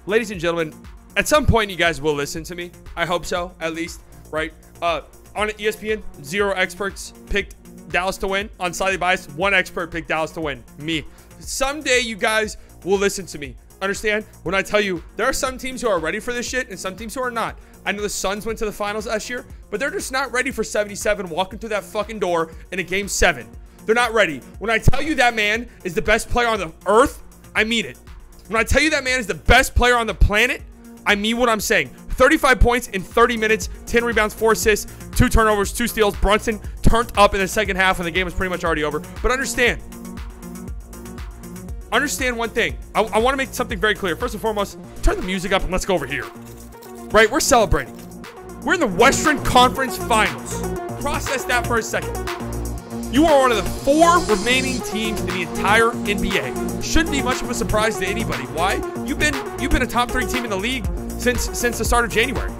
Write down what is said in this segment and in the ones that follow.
ladies and gentlemen, at some point you guys will listen to me. I hope so, at least, right? On ESPN, 0 experts picked Dallas to win. On Slightly Biased, 1 expert picked Dallas to win. Me. Someday you guys will listen to me. Understand? When I tell you, there are some teams who are ready for this shit and some teams who are not. I know the Suns went to the finals last year, but they're just not ready for 77 walking through that fucking door in a game 7. They're not ready. When I tell you that man is the best player on the earth, I mean it. When I tell you that man is the best player on the planet, I mean what I'm saying. 35 points in 30 minutes, 10 rebounds, 4 assists, 2 turnovers, 2 steals. Brunson turned up in the second half when the game was pretty much already over. But understand one thing. I want to make something very clear. First and foremost, turn the music up and let's go over here. Right? We're celebrating. We're in the Western Conference Finals. Process that for a second. You are one of the 4 remaining teams in the entire NBA. Shouldn't be much of a surprise to anybody. Why? You've been a top 3 team in the league since the start of January.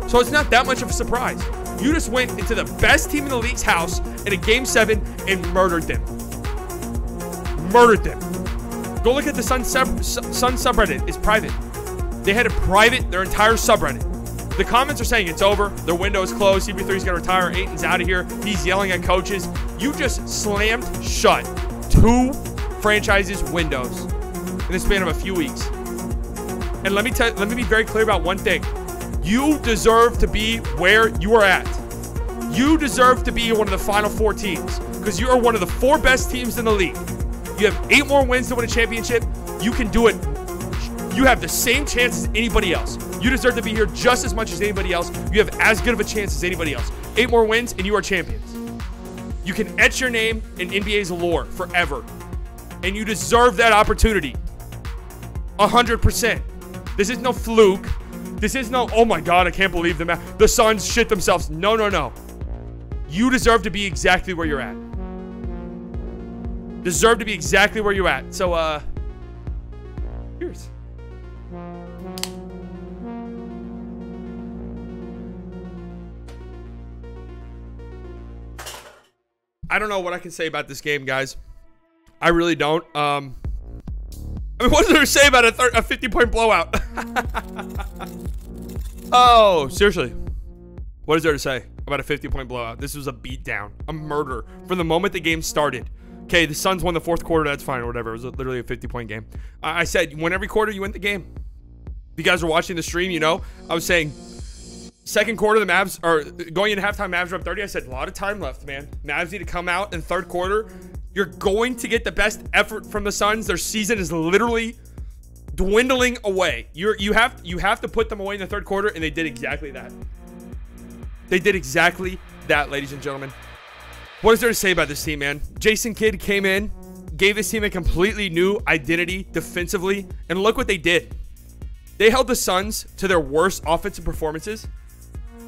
So it's not that much of a surprise. You just went into the best team in the league's house in a game 7 and murdered them. Murdered them. Go look at the Sun subreddit. It's private. They had to private their entire subreddit. The comments are saying it's over. Their window is closed. CP3's going to retire. Ayton's out of here. He's yelling at coaches. You just slammed shut 2 franchises' windows in the span of a few weeks. And let me be very clear about one thing. You deserve to be where you are at. You deserve to be one of the final 4 teams because you are one of the 4 best teams in the league. You have 8 more wins to win a championship. You can do it. You have the same chance as anybody else. You deserve to be here just as much as anybody else. You have as good of a chance as anybody else. 8 more wins and you are champions. You can etch your name in NBA's lore forever. And you deserve that opportunity. 100%. This is no fluke. This is no, oh my God, I can't believe the Suns shit themselves. No, no, no. You deserve to be exactly where you're at. Deserve to be exactly where you're at. So, here's. I don't know what I can say about this game, guys. I really don't. I mean, what is there to say about a 50-point blowout? Oh, seriously. What is there to say about a 50-point blowout? This was a beatdown, a murder from the moment the game started. Okay, the Suns won the 4th quarter. That's fine or whatever. It was literally a 50-point game. I said, win every quarter, you win the game. If you guys were watching the stream, you know, I was saying, second quarter, the Mavs, or going into halftime, Mavs were up 30. I said, a lot of time left, man. Mavs need to come out in 3rd quarter. You're going to get the best effort from the Suns. Their season is literally dwindling away. You have to put them away in the 3rd quarter, and they did exactly that. They did exactly that, ladies and gentlemen. What is there to say about this team, man? Jason Kidd came in, gave this team a completely new identity defensively, and look what they did. They held the Suns to their worst offensive performances,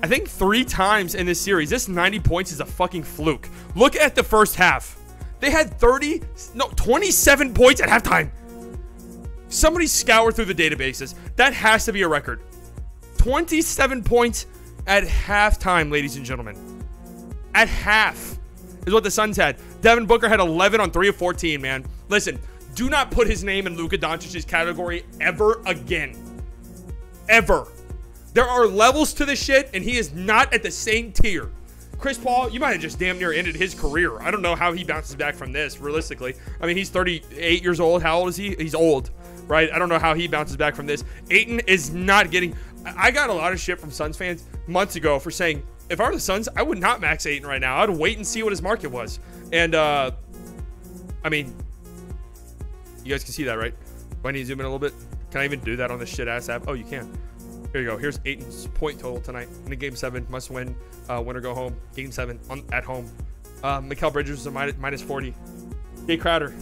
I think 3 times in this series. This 90 points is a fucking fluke. Look at the first half. They had 27 points at halftime. Somebody scour through the databases. That has to be a record. 27 points at halftime, ladies and gentlemen. At half is what the Suns had. Devin Booker had 11 on 3 of 14, man. Listen, do not put his name in Luka Doncic's category ever again. Ever. There are levels to this shit, and he is not at the same tier. Chris Paul, you might have just damn near ended his career. I don't know how he bounces back from this, realistically. I mean, he's 38 years old. How old is he? He's old, right? I don't know how he bounces back from this. Ayton is not getting... I got a lot of shit from Suns fans months ago for saying, if I were the Suns, I would not max Ayton right now. I'd wait and see what his market was. And, I mean, you guys can see that, right? Do I need to zoom in a little bit? Can I even do that on this shit-ass app? Oh, you can. Here you go. Here's Ayton's point total tonight in the game 7. Must win. Win or go home. Game 7 at home. Mikal Bridges was a minus 40. Jay Crowder,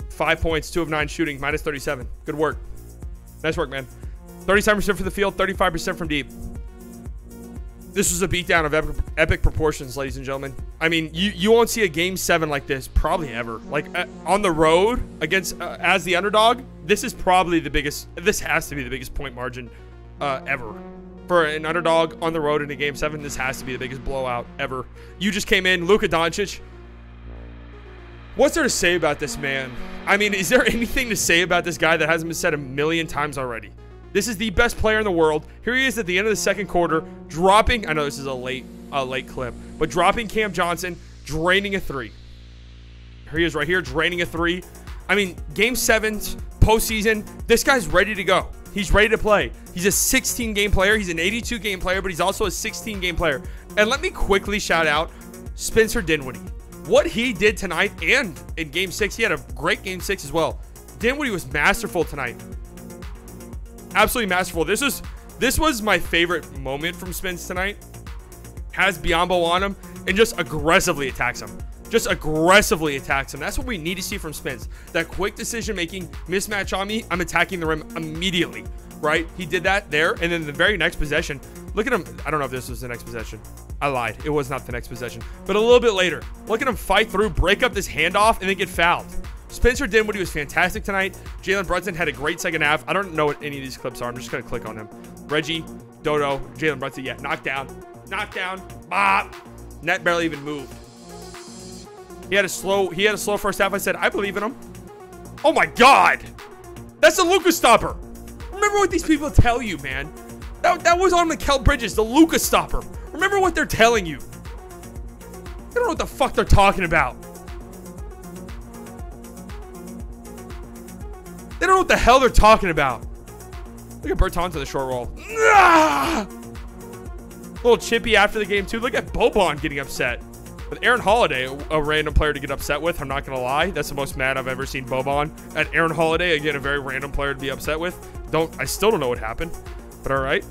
5 points, 2 of 9 shooting, minus 37. Good work. Nice work, man. 37% from the field, 35% from deep. This was a beatdown of epic proportions, ladies and gentlemen. I mean, you won't see a game 7 like this probably ever. Like on the road against as the underdog, this is probably the biggest. This has to be the biggest point margin ever for an underdog on the road in a game 7. This has to be the biggest blowout ever. You just came in, Luka Doncic. What's there to say about this man? I mean, is there anything to say about this guy that hasn't been said a million times already? This is the best player in the world. Here he is at the end of the second quarter, dropping. I know this is a late clip, but dropping Cam Johnson, draining a three. Here he is right here, draining a three. I mean, game 7's postseason. This guy's ready to go. He's ready to play. He's a 16-game player. He's an 82-game player, but he's also a 16-game player. And let me quickly shout out Spencer Dinwiddie. What he did tonight and in game 6, he had a great game 6 as well. Dinwiddie was masterful tonight. Absolutely masterful. This was my favorite moment from Spence tonight. Has Biyombo on him and just aggressively attacks him. Just aggressively attacks him. That's what we need to see from Spence. That quick decision-making, mismatch on me, I'm attacking the rim immediately, right? He did that there, and then the very next possession, look at him. I don't know if this was the next possession. I lied. It was not the next possession. But a little bit later, look at him fight through, break up this handoff, and then get fouled. Spencer Dinwiddie was fantastic tonight. Jalen Brunson had a great second half. I don't know what any of these clips are. I'm just going to click on him. Reggie, Dodo, Jalen Brunson, yeah, knocked down. Knocked down. Bop. Net barely even moved. He had a slow first half. I said, I believe in him. Oh my God. That's the Luka stopper. Remember what these people tell you, man. That was on Mikal Bridges, the Luka stopper. Remember what they're telling you. They don't know what the fuck they're talking about. They don't know what the hell they're talking about. Look at Bertans on the short roll. Ah! A little chippy after the game, too. Look at Boban getting upset. With Aaron Holiday, a random player to get upset with, I'm not going to lie. That's the most mad I've ever seen Boban. At Aaron Holiday, again, a very random player to be upset with. I still don't know what happened, but all right.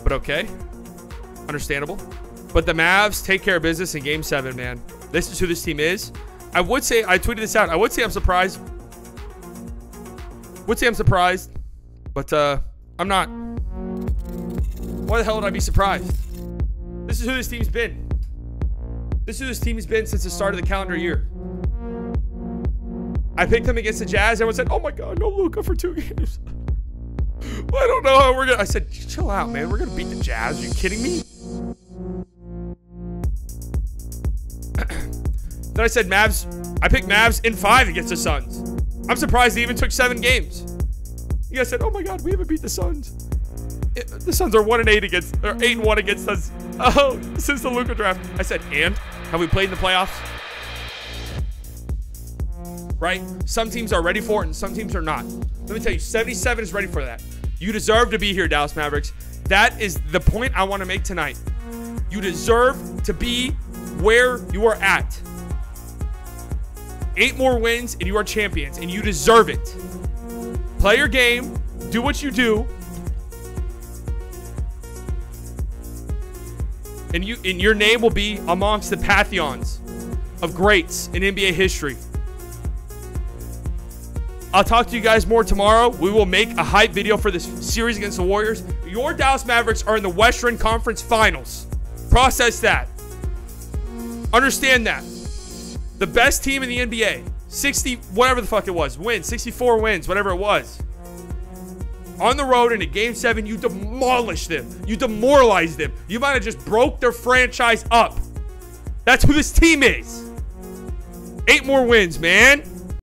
But okay. Understandable. But the Mavs take care of business in Game 7, man. This is who this team is. I would say, I tweeted this out. I would say I'm surprised. But I'm not. Why the hell would I be surprised? This is who this team's been. This is who this team has been since the start of the calendar year. I picked them against the Jazz. Everyone said, oh my God, no Luka for 2 games. Well, I don't know how we're going to. I said, chill out, man. We're going to beat the Jazz. Are you kidding me? Then I said Mavs. I picked Mavs in 5 against the Suns. I'm surprised they even took 7 games. You guys said, oh my God, we haven't beat the Suns. The Suns are 1-8 against, or 8-1 against us. Oh, since the Luka draft. I said, and have we played in the playoffs? Right? Some teams are ready for it and some teams are not. Let me tell you, 77 is ready for that. You deserve to be here, Dallas Mavericks. That is the point I want to make tonight. You deserve to be where you are at. 8 more wins and you are champions, and you deserve it. Play your game. Do what you do. And your name will be amongst the pantheons of greats in NBA history. I'll talk to you guys more tomorrow. We will make a hype video for this series against the Warriors. Your Dallas Mavericks are in the Western Conference Finals. Process that. Understand that. The best team in the NBA, 60, whatever the fuck it was, wins, 64 wins, whatever it was. On the road in a Game 7, you demolished them. You demoralized them. You might have just broke their franchise up. That's who this team is. 8 more wins, man.